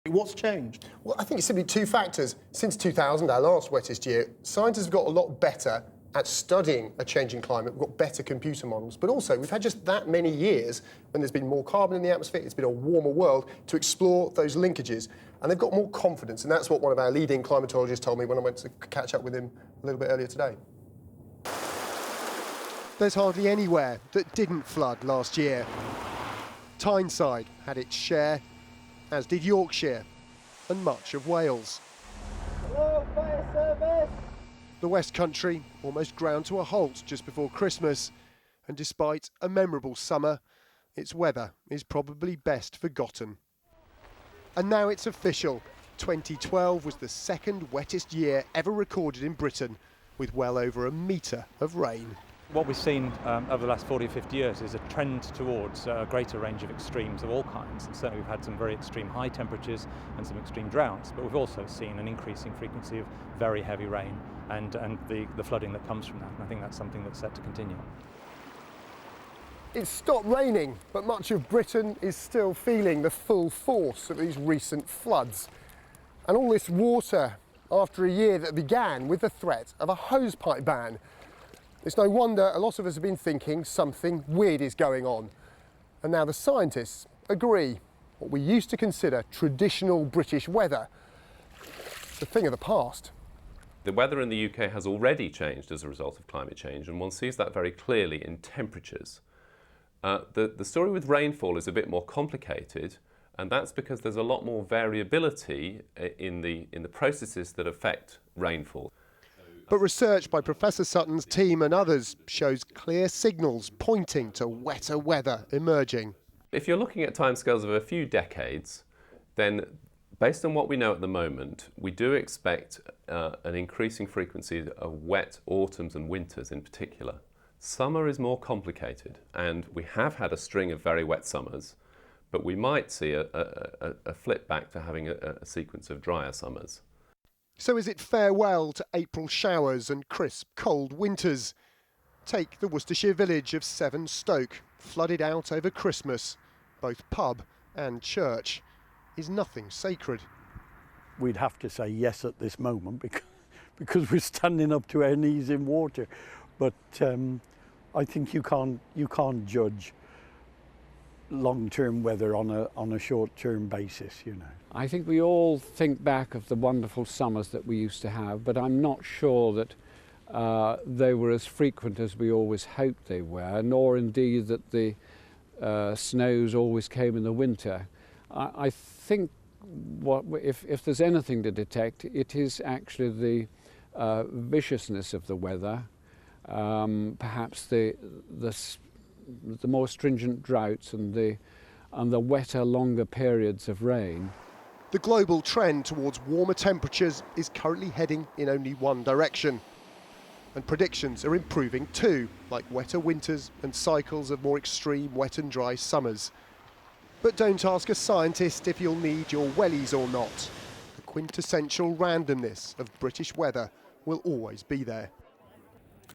What's changed? Well, I think it's simply two factors. Since 2000, our last wettest year, scientists have got a lot better at studying a changing climate. We've got better computer models, but also we've had just that many years when there's been more carbon in the atmosphere, it's been a warmer world, to explore those linkages, and they've got more confidence, and that's what one of our leading climatologists told me when I went to catch up with him a little bit earlier today. There's hardly anywhere that didn't flood last year. Tyneside had its share, as did Yorkshire and much of Wales. Hello, fire service! The West Country almost ground to a halt just before Christmas, and despite a memorable summer, its weather is probably best forgotten. And now it's official. 2012 was the second wettest year ever recorded in Britain, with well over a metre of rain. What we've seen over the last 40 or 50 years is a trend towards a greater range of extremes of all kinds. And certainly we've had some very extreme high temperatures and some extreme droughts, but we've also seen an increasing frequency of very heavy rain and the flooding that comes from that. And I think that's something that's set to continue. It's stopped raining, but much of Britain is still feeling the full force of these recent floods. And all this water after a year that began with the threat of a hosepipe ban. It's no wonder a lot of us have been thinking something weird is going on. And now the scientists agree what we used to consider traditional British weather, the thing of the past. The weather in the UK has already changed as a result of climate change, and one sees that very clearly in temperatures. The story with rainfall is a bit more complicated, and that's because there's a lot more variability in the processes that affect rainfall. But research by Professor Sutton's team and others shows clear signals pointing to wetter weather emerging. If you're looking at timescales of a few decades, then based on what we know at the moment, we do expect an increasing frequency of wet autumns and winters in particular. Summer is more complicated, and we have had a string of very wet summers, but we might see a flip back to having a sequence of drier summers. So is it farewell to April showers and crisp, cold winters? Take the Worcestershire village of Stoke, flooded out over Christmas. Both pub and church. Is nothing sacred? We'd have to say yes at this moment because we're standing up to our knees in water. But I think you can't judge long-term weather on a short-term basis, you know. I think we all think back of the wonderful summers that we used to have, but I'm not sure that they were as frequent as we always hoped they were, nor indeed that the snows always came in the winter. I think if there's anything to detect, it is actually the viciousness of the weather, perhaps the more stringent droughts and the wetter, longer periods of rain. The global trend towards warmer temperatures is currently heading in only one direction. And predictions are improving too, like wetter winters and cycles of more extreme wet and dry summers. But don't ask a scientist if you'll need your wellies or not. The quintessential randomness of British weather will always be there.